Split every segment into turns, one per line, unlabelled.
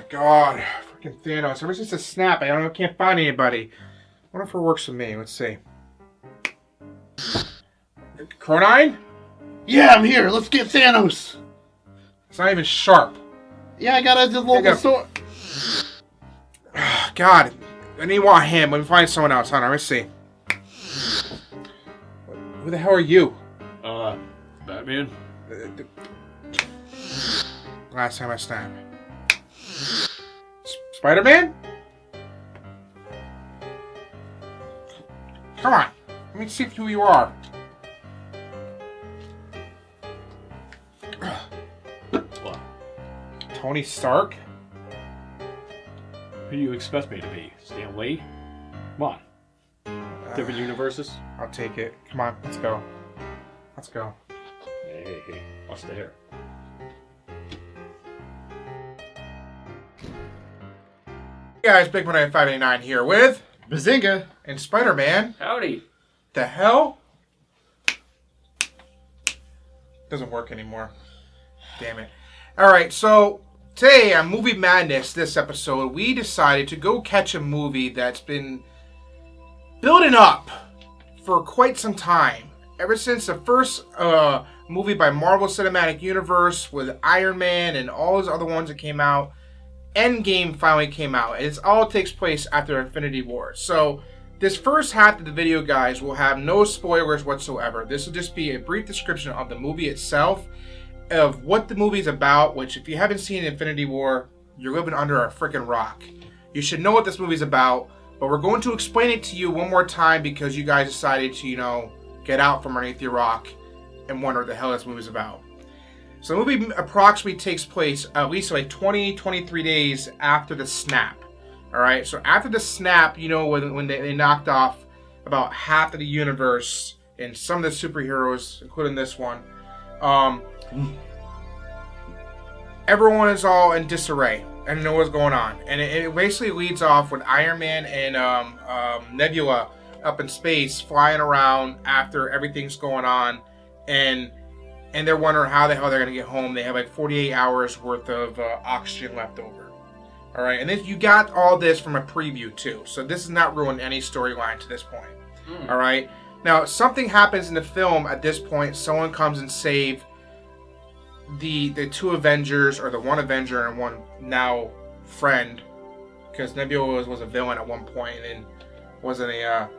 God. Fucking Thanos. Ever since the snap, I can't find anybody. I wonder if it works for me. Let's see. Cronine?
Yeah, I'm here. Let's get Thanos.
It's not even sharp.
Yeah, I got a local store.
God. I didn't want him. Let me find someone else. Hold on, let's see. Who the hell are you?
Batman?
Last time I snapped. Spider-Man? Come on. Let me see who you are.
What?
Tony Stark?
Who do you expect me to be? Stan Lee? Come on. Different universes?
I'll take it. Come on, let's go. Let's go.
Hey. Watch the hair.
Hey guys, Big 589 here with
Bazinga.
and Spider-Man.
Howdy.
The hell? Doesn't work anymore. Damn it. Alright, so today on Movie Madness, this episode, we decided to go catch a movie that's been building up for quite some time. Ever since the first movie by Marvel Cinematic Universe with Iron Man and all those other ones that came out, Endgame finally came out. It all takes place after Infinity War. So this first half of the video, guys, will have no spoilers whatsoever. This will just be a brief description of the movie itself, of what the movie is about, which if you haven't seen Infinity War, you're living under a freaking rock. You should know what this movie is about, but we're going to explain it to you one more time because you guys decided to, get out from underneath your rock and wonder what the hell this movie is about. So the movie approximately takes place at least like 23 days after the snap. Alright, so after the snap, when they knocked off about half of the universe and some of the superheroes, including this one, everyone is all in disarray and know what's going on. And it basically leads off with Iron Man and Nebula up in space, flying around after everything's going on, and they're wondering how the hell they're going to get home. They have like 48 hours worth of oxygen left over. All right, and then you got all this from a preview too, so this has not ruined any storyline to this point. All right, now something happens in the film at this point. Someone comes and save the two Avengers, or the one Avenger and one now friend, because Nebula was a villain at one point and wasn't an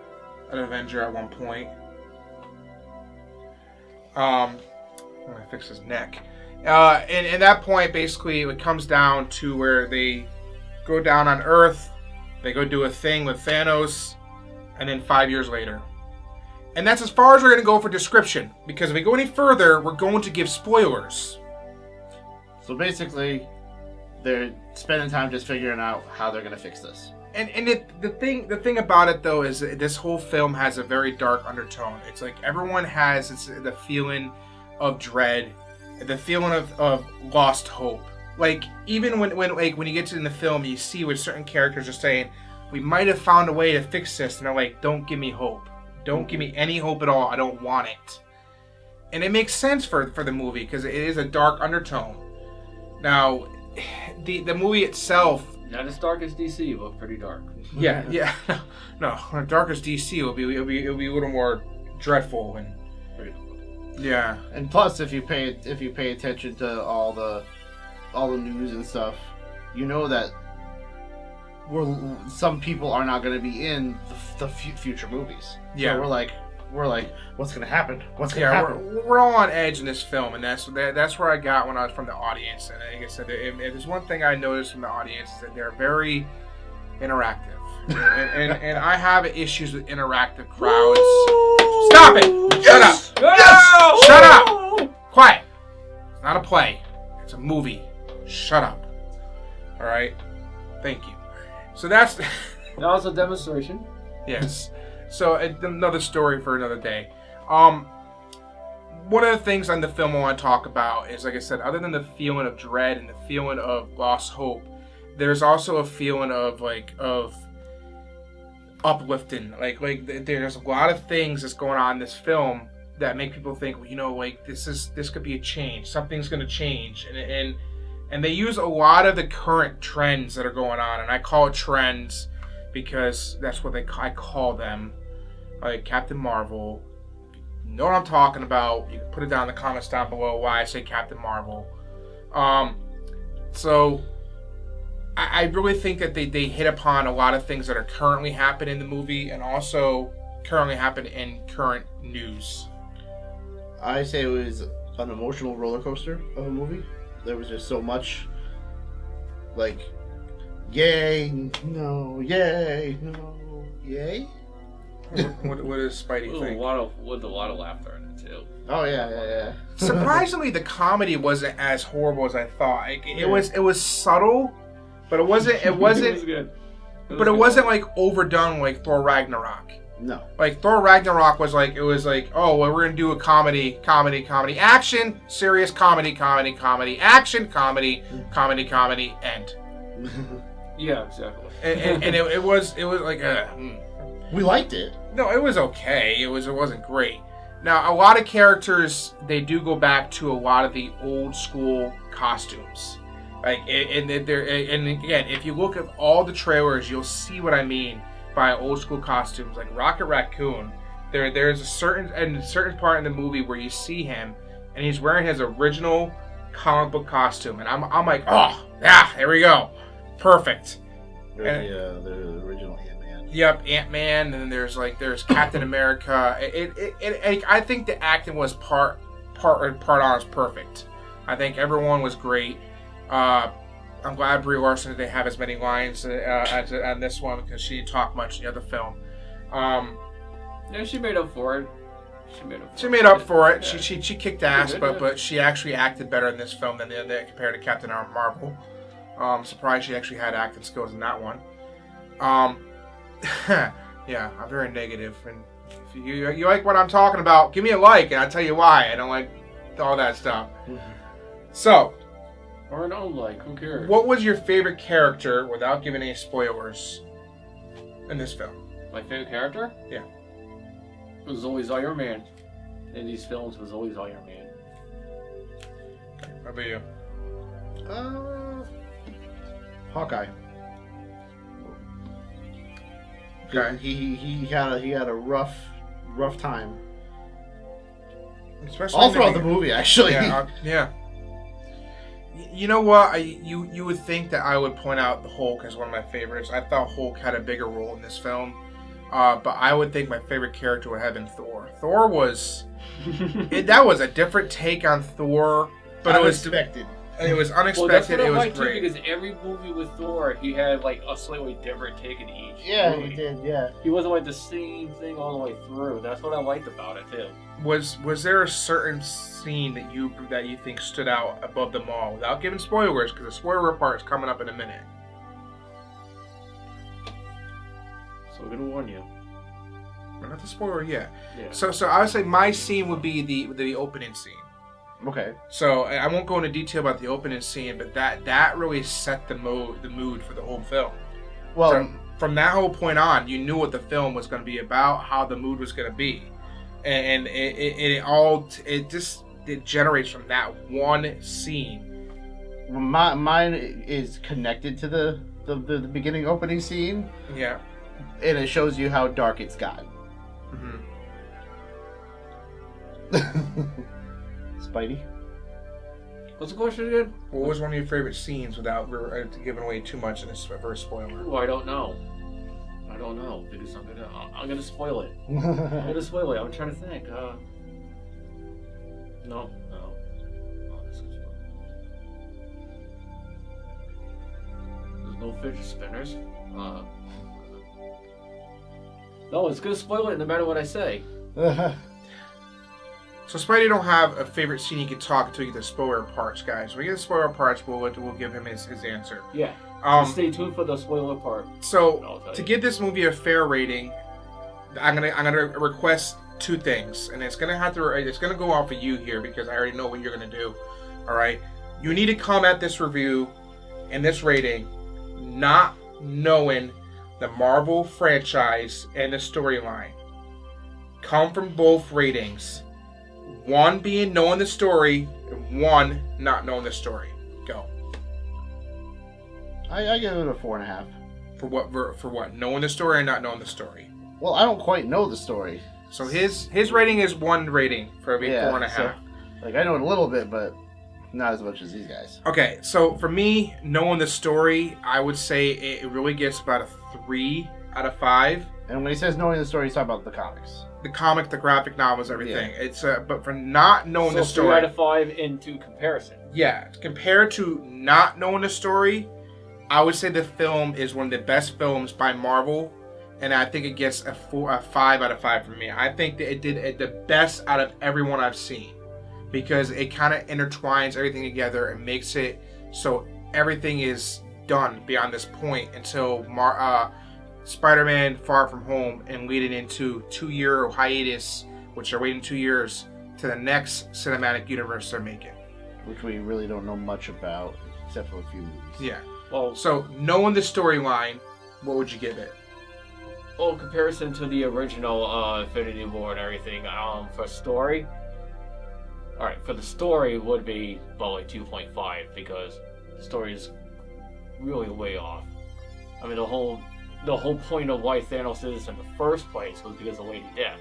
Avenger at one point. I'm gonna fix his neck. And at that point, basically, it comes down to where they go down on Earth, they go do a thing with Thanos, and then 5 years later. And that's as far as we're going to go for description, because if we go any further, we're going to give spoilers.
So basically, they're spending time just figuring out how they're going to fix this.
And the thing about it, though, is that this whole film has a very dark undertone. It's like everyone has the feeling of dread, the feeling of lost hope. Like, even when you get to in the film, you see what certain characters are saying, we might have found a way to fix this, and they're like, don't give me hope. Don't give me any hope at all. I don't want it. And it makes sense for the movie, because it is a dark undertone. Now, the movie itself...
Not as dark as DC, but pretty dark.
Yeah. No, dark as DC, it'll be a little more dreadful and... Yeah.
And plus, if you pay attention to all the news and stuff, you know that some people are not going to be in the future movies.
Yeah.
So we're like, what's going to happen? What's going to happen?
We're all on edge in this film, and that's where I got when I was from the audience. And like I said, if there's one thing I noticed from the audience is that they're very interactive, and I have issues with interactive crowds. Stop it! Shut up!
Yes!
Shut up! Quiet. It's not a play. It's a movie. Shut up. All right. Thank you. So that's
That was a demonstration.
yes. So another story for another day. One of the things on the film I want to talk about is, like I said, other than the feeling of dread and the feeling of lost hope, there's also a feeling of uplifting. Like there's a lot of things that's going on in this film that make people think, this could be a change. Something's going to change, and And they use a lot of the current trends that are going on, and I call it trends because that's what I call them. Like Captain Marvel. You know what I'm talking about. You can put it down in the comments down below why I say Captain Marvel. So I really think that they hit upon a lot of things that are currently happening in the movie and also currently happen in current news.
I say it was an emotional roller coaster of a movie. There was just so much, like, yay, no, yay, no, yay.
What does Spidey think?
With a lot of laughter in it too.
Oh yeah.
Surprisingly, the comedy wasn't as horrible as I thought. It was subtle, but it wasn't. It wasn't.
It was good.
It wasn't like overdone like Thor Ragnarok.
No.
Like Thor Ragnarok was like oh well, we're gonna do a comedy, action, serious comedy, action, comedy, end.
Yeah, exactly.
And it was like
We liked it.
No, it was okay. It wasn't great. Now a lot of characters they do go back to a lot of the old school costumes. Like and again, if you look at all the trailers, you'll see what I mean by old school costumes. Like Rocket Raccoon, there's a certain part in the movie where you see him and he's wearing his original comic book costume, and I'm like, oh yeah, there we go, perfect.
There's the original Ant-Man.
Yep, Ant-Man, and then there's Captain America. I think the acting was part on is perfect. I think everyone was great. I'm glad Brie Larson didn't have as many lines as on this one because she didn't talk much in the other film.
Yeah, she made up for it.
She made up for it.
Yeah.
She kicked ass, but she actually acted better in this film than the other compared to Captain Marvel. Surprised she actually had acting skills in that one. Yeah, I'm very negative, and if you like what I'm talking about, give me a like, and I'll tell you why I don't like all that stuff. So.
Or don't like, who cares?
What was your favorite character, without giving any spoilers, in this film?
My favorite character?
Yeah.
It was always Iron Man. In these films, it was always Iron Man.
Okay, how about you?
Hawkeye.
Okay.
He had a rough time.
Especially
All throughout the movie, actually.
Yeah. You know what? You would think that I would point out the Hulk as one of my favorites. I thought Hulk had a bigger role in this film, but I would think my favorite character would have been Thor. Thor was that was a different take on Thor, but
unexpected.
It was unexpected.
Well, that's what
it was
like
great
too, because every movie with Thor, he had like a slightly different take in each.
Yeah,
movie.
he did. Yeah.
He wasn't like the same thing all the way through. That's what I liked about it too.
Was there a certain scene that you think stood out above them all, without giving spoilers, because the spoiler part is coming up in a minute?
So we're gonna warn you.
We're not the spoiler yet.
Yeah.
So I would say my scene would be the opening scene.
Okay.
So I won't go into detail about the opening scene, but that really set the mood for the whole film.
Well,
from that whole point on, you knew what the film was going to be about, how the mood was going to be, and it generates from that one scene.
mine is connected to the beginning opening scene.
Yeah.
And it shows you how dark it's got.
Mm-hmm.
Spidey?
What's the question again?
What was one of your favorite scenes without giving away too much in this first spoiler?
Ooh, I don't know because I'm gonna spoil it. I'm gonna spoil it. I'm trying to think. No. Oh, this is fun. There's no fidget spinners. No, it's gonna spoil it no matter what I say.
So Spidey don't have a favorite scene he can talk until you get the spoiler parts, guys. When we get the spoiler parts, we'll give him his answer.
Yeah. Stay tuned for the spoiler part.
So to give this movie a fair rating, I'm gonna request two things, and it's gonna go off of you here because I already know what you're gonna do. All right, you need to come at this review and this rating not knowing the Marvel franchise and the storyline. Come from both ratings. One being knowing the story, and one not knowing the story. Go.
I give it a 4.5.
For what? For what? Knowing the story or not knowing the story?
Well, I don't quite know the story.
So his rating is 1 rating for every 4.5.
So, like, I know it a little bit, but not as much as these guys.
Okay, so for me, knowing the story, I would say it really gets about a 3 out of 5.
And when he says knowing the story, he's talking about the comics.
The comic, the graphic novels, everything. Yeah. It's but for not knowing the story,
3 out of 5 into comparison.
Yeah, compared to not knowing the story, I would say the film is one of the best films by Marvel, and I think it gets a 5 out of 5 for me. I think that it did the best out of everyone I've seen, because it kind of intertwines everything together and makes it so everything is done beyond this point until Spider-Man Far From Home and leading into 2-year hiatus, which are waiting 2 years to the next cinematic universe they're making.
Which we really don't know much about, except for a few movies.
Yeah.
Well,
so knowing the storyline, what would you give it?
Well, in comparison to the original Infinity War and everything, for story, alright, for the story would be, well, like 2.5, because the story is really way off. I mean, the whole point of why Thanos did this in the first place was because of Lady Death,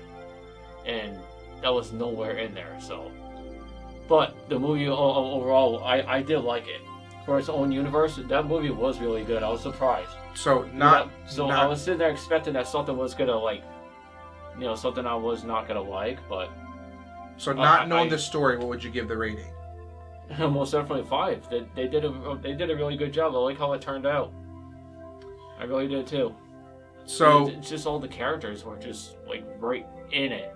and that was nowhere in there, so. But the movie overall, I did like it. For its own universe, that movie was really good. I was surprised.
So
I was sitting there expecting that something was gonna something I was not gonna like, but.
So not knowing the story, what would you give the rating?
Most definitely 5. They did a really good job. I like how it turned out. I really did too.
So
it's just all the characters were just like right in it.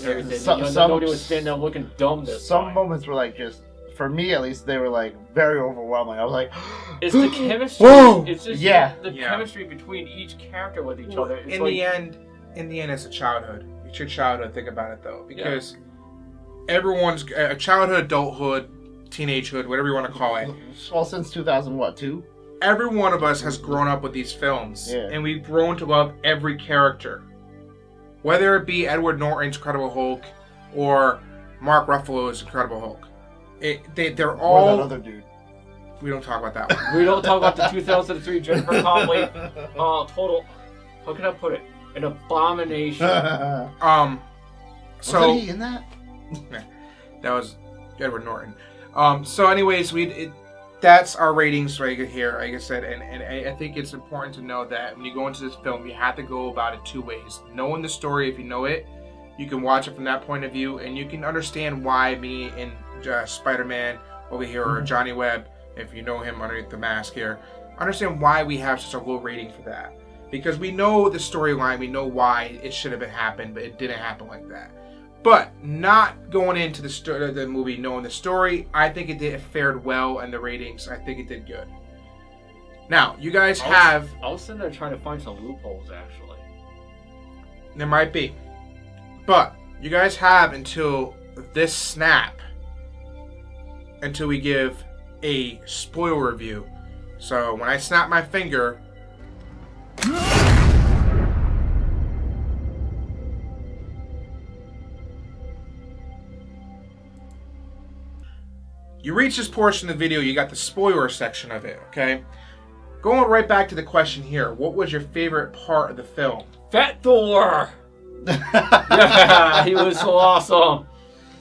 Yeah,
Everything. Nobody was standing there looking dumb this time.
Some moments were like just, for me at least, they were like very overwhelming. I was like,
it's the chemistry.
Whoa!
It's just the chemistry between each character with each other. It's
the end, it's a childhood. It's your childhood. Think about it though, because everyone's childhood, adulthood, teenagehood, whatever you want to call it.
Well, since 2002.
Every one of us has grown up with these films, and we've grown to love every character. Whether it be Edward Norton's Incredible Hulk or Mark Ruffalo's Incredible Hulk. They're all...
Or that other dude.
We don't talk about that one.
We don't talk about the 2003 Jennifer Connelly. Total... How can I put it? An abomination.
So...
Was he in that?
That was Edward Norton. So anyways, that's our ratings right here, like I said, and I think it's important to know that when you go into this film, you have to go about it 2 ways. Knowing the story, if you know it, you can watch it from that point of view, and you can understand why me and Spider-Man over here, or Johnny Webb, if you know him underneath the mask here, understand why we have such a low rating for that. Because we know the storyline, we know why it should have happened, but it didn't happen like that. But not going into the movie knowing the story, I think it fared well, and the ratings, I think it did good. Now, you guys have...
I was sitting there trying to find some loopholes, actually.
There might be. But you guys have until this snap, until we give a spoiler review. So when I snap my finger... You reach this portion of the video, you got the spoiler section of it, okay? Going right back to the question here, what was your favorite part of the film?
Fat Thor! Yeah, he was so awesome.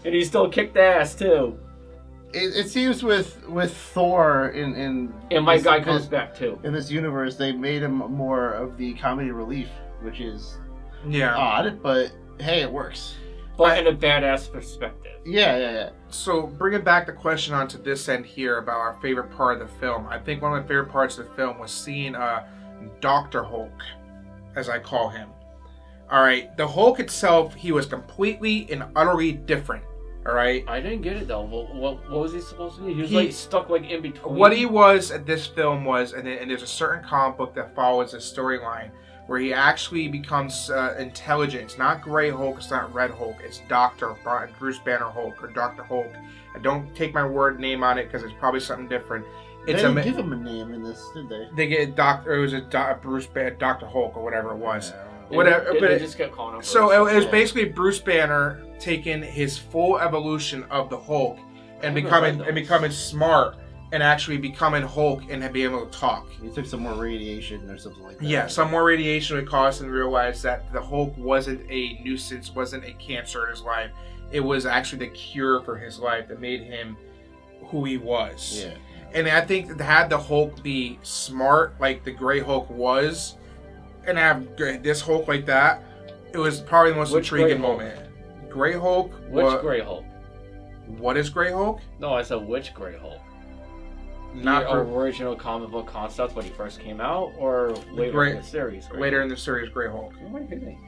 And he still kicked ass, too.
It seems with Thor in
and my guy comes back, too.
In this universe, they made him more of the comedy relief, which is
Yeah.
odd, but hey, it works.
But in a badass perspective.
Yeah.
So, bringing back the question onto this end here about our favorite part of the film, I think one of my favorite parts of the film was seeing Dr. Hulk, as I call him. Alright, the Hulk itself, he was completely and utterly different. Alright?
I didn't get it though. What was he supposed to be? He was like stuck like in between.
What he was at this film was, and there's a certain comic book that follows this storyline, where he actually becomes intelligent. It's not Grey Hulk, it's not Red Hulk, it's Dr. Bruce Banner Hulk, or Dr. Hulk. I don't take my name on it because it's probably something different.
They didn't give him a name in this, did they?
They get Dr. Hulk or whatever it was.
Yeah,
whatever,
they just kept calling him.
So it was basically Bruce Banner taking his full evolution of the Hulk and becoming smart and actually becoming Hulk and be able to talk.
He took some more radiation or something like that.
Yeah, some more radiation would cause him to realize that the Hulk wasn't a nuisance, wasn't a cancer in his life. It was actually the cure for his life that made him who he was.
Yeah.
And I think that had the Hulk be smart, like the Grey Hulk was, and have this Hulk like that, it was probably the most intriguing moment. Grey Hulk?
Which Grey Hulk?
What is Grey Hulk?
No, I said which Grey Hulk?
Not
the original comic book concept when he first came out, or later in the series?
Later in the series, Grey Hulk.
Who am I hitting?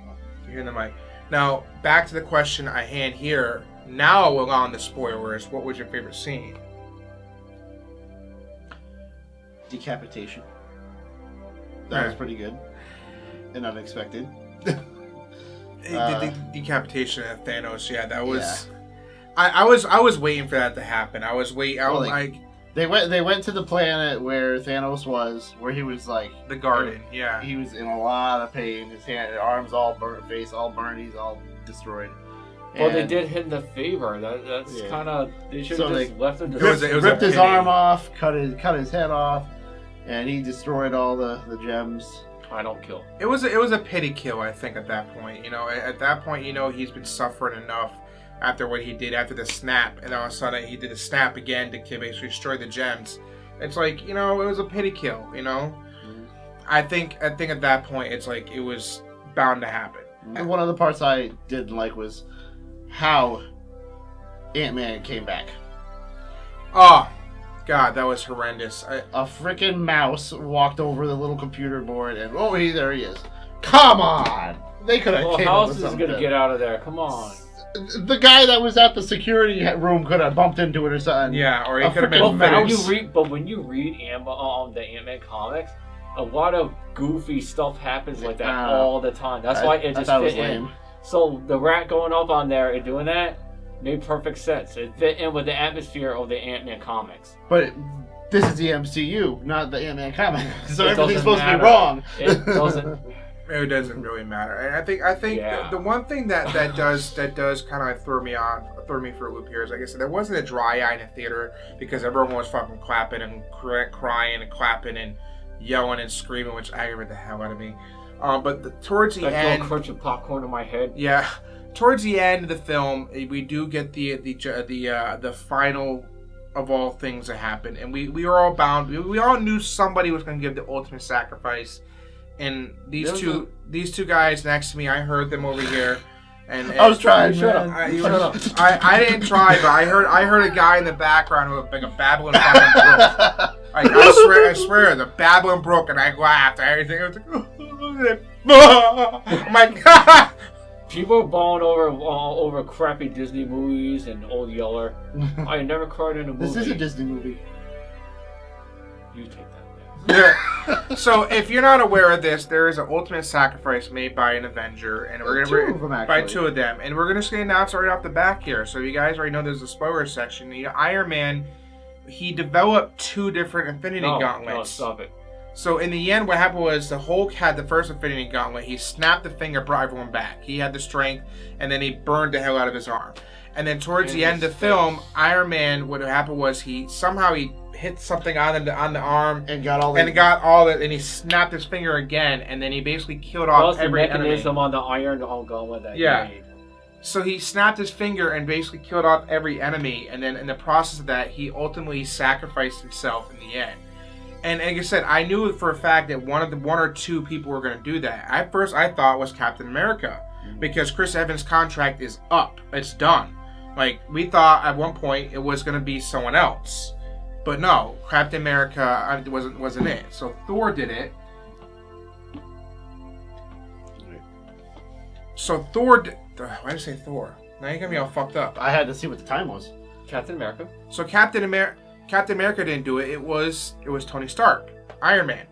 You're hearing the mic. Now, back to the question I hand here. Now we're on the spoilers. What was your favorite scene?
Decapitation. That was pretty good and unexpected.
The decapitation of Thanos. Yeah, that was. Yeah. I was waiting for that to happen. I was waiting.
They went to the planet where Thanos was, where he was like
the garden. Yeah,
he was in a lot of pain. His arms all burnt, face all burned. He's all destroyed.
Well, they did him the favor. That's kind of they should have just left him.
Ripped his arm off, cut his head off, and he destroyed all the gems.
I don't kill.
It was a pity kill, I think, at that point. At that point, he's been suffering enough after what he did after the snap, and all of a sudden he did the snap again to basically destroy the gems. It's like, it was a pity kill.
Mm-hmm.
I think at that point it's like it was bound to happen.
And one of the parts I didn't like was how Ant-Man came back.
Oh, God, that was horrendous.
A freaking mouse walked over the little computer board, and there he is. Come on! They could have came up with something.
How else is going to get out of there? Come on.
The guy that was at the security room could have bumped into it or something.
Yeah, or he could have been
when you read the Ant-Man comics, a lot of goofy stuff happens like that all the time. That's why it just fit in. So the rat going up on there and doing that made perfect sense. It fit in with the atmosphere of the Ant-Man comics.
But this is the MCU, not the Ant-Man comics. So everything's supposed to be wrong.
It doesn't.
It doesn't really matter, and I think the one thing that does kind of throw me for a loop here is, like I said, there wasn't a dry eye in the theater because everyone was fucking clapping and crying and clapping and yelling and screaming, which aggravated the hell out of me. But towards the end,
crunching popcorn in my head.
Yeah, towards the end of the film, we do get the final of all things that happened, and we were all bound. We all knew somebody was going to give the ultimate sacrifice. And these two guys next to me, I heard them over here, and
I was trying.
Shut up! I didn't try, but I heard a guy in the background with like a babbling fucking brook. Like I swear, the babbling brook, and I laughed. Everything. I was like, oh my God!
People are bawling over crappy Disney movies and Old Yeller. I never cried in a movie.
This is a Disney movie.
You take that.
Yeah. So if you're not aware of this, there is an ultimate sacrifice made by an Avenger, and we're gonna by two of them, and we're gonna announce right off the back here. So you guys already know there's a spoiler section. Iron Man, he developed two different Infinity Gauntlets.
No, stop it.
So in the end, what happened was the Hulk had the first Infinity Gauntlet. He snapped the finger, brought everyone back. He had the strength, and then he burned the hell out of his arm. And then towards the end of the film, Iron Man, what happened was he hit something on the arm
and got all
that, and he snapped his finger again, and then he basically killed off every enemy.
The mechanism on the iron gauntlet that he made.
So he snapped his finger and basically killed off every enemy, and then in the process of that, he ultimately sacrificed himself in the end. And like I said, I knew for a fact that one or two people were going to do that. At first, I thought it was Captain America, because Chris Evans' contract is up. It's done. Like, we thought at one point it was going to be someone else. But no, Captain America wasn't it. So Thor did it. So Thor did... Why did I say Thor? Now you're going to be all fucked up.
I had to see what the time was.
Captain America.
So Captain America didn't do it. It was Tony Stark. Iron Man.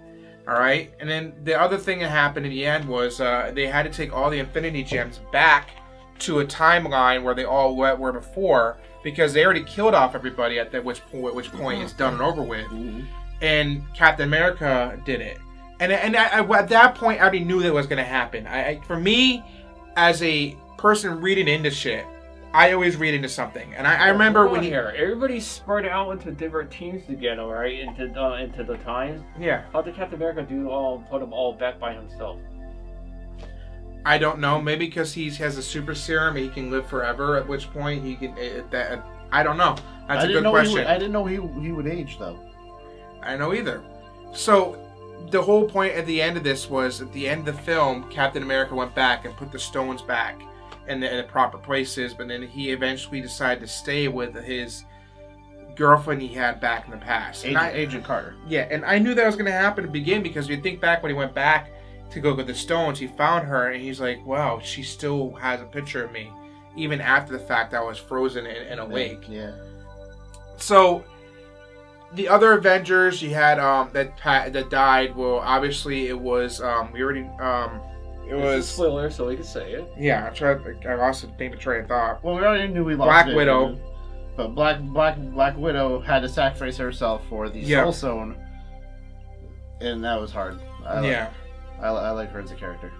Alright? And then the other thing that happened in the end was they had to take all the Infinity Gems back to a timeline where they all were before, because they already killed off everybody at which point it's done and over with. Mm-hmm. And Captain America did it. And I, at that point, I already knew that was going to happen. For me, as a person reading into shit, I always read into something, and I remember
Hold
when
on
he.
here, everybody's spread out into different teams again, all right? Into the times.
Yeah.
How did Captain America put them all back by himself?
I don't know. Maybe because he has a super serum, he can live forever. At which point he can. I don't know. That's a good question.
I didn't know he would age though.
I know either. So, the whole point at the end of this was, at the end of the film, Captain America went back and put the stones back in the proper places, but then he eventually decided to stay with his girlfriend he had back in the past.
Agent Carter.
Yeah, and I knew that was going to happen to begin, because you think back when he went back to go get the stones, he found her, and he's like, wow, she still has a picture of me, even after the fact I was frozen and awake.
Yeah.
So, the other Avengers you had that died, well, obviously it was, we already, it
It's
was...
a spoiler, so we can say it.
Yeah, I lost the name of train of thought.
Well, we already knew we lost
Black
Vision,
Widow.
but Black Widow had to sacrifice herself for the Soul Stone, and that was hard. I like her as a character.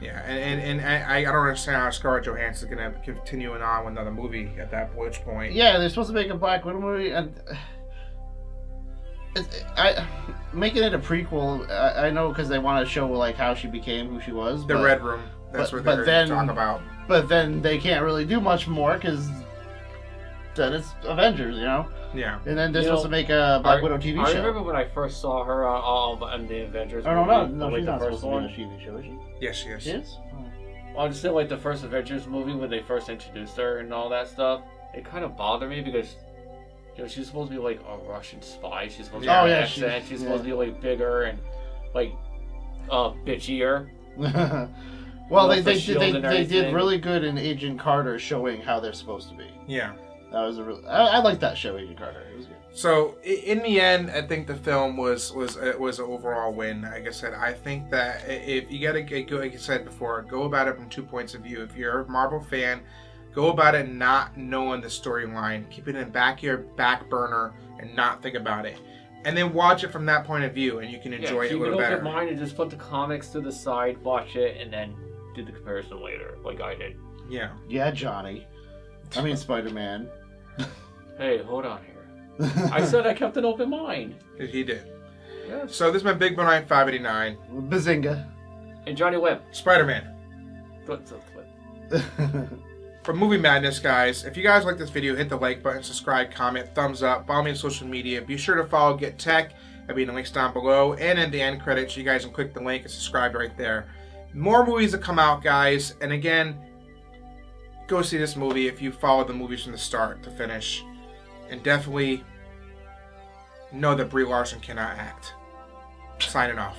Yeah, and I don't understand how Scarlett Johansson is going to continue on with another movie at that point.
Yeah, they're supposed to make a Black Widow movie, and making it a prequel. I know because they want to show like how she became who she was.
The Red Room. That's what they're talking about.
But then they can't really do much more because then it's Avengers, you know.
Yeah.
And then they're supposed to make a Black Widow TV show.
I remember when I first saw her in the Avengers movie.
No,
like
she's
the
not
first
supposed
one.
to be in a TV show, is she?
Yes, she is.
She is?
Well, I'm just saying, like the first Avengers movie when they first introduced her and all that stuff. It kind of bothered me because, you know, she's supposed to be like a Russian spy. She's supposed to have an accent. She's supposed to be like bigger and like bitchier.
Well, they did really good in Agent Carter showing how they're supposed to be.
Yeah.
That was I like that show, Agent Carter. It was good.
So in the end, I think the film was an overall win. Like I said, I think that if you gotta go, like I said before, go about it from 2 points of view. If you're a Marvel fan, go about it not knowing the storyline, keep it in your back burner, and not think about it. And then watch it from that point of view, and you can enjoy it a little better.
Keep an open mind and just put the comics to the side, watch it, and then do the comparison later, like I did.
Yeah.
Yeah, Johnny. I mean, Spider-Man.
Hey, hold on here. I said I kept an open mind.
He did.
Yes.
So this is my Big Benign 589.
Bazinga.
And Johnny Webb.
Spider-Man.
What's up,
For Movie Madness, guys, if you guys like this video, hit the like button, subscribe, comment, thumbs up, follow me on social media. Be sure to follow Get Tech. I'll be in the links down below. And in the end credits, you guys can click the link and subscribe right there. More movies that come out, guys. And again, go see this movie if you follow the movies from the start to finish. And definitely know that Brie Larson cannot act. Signing off.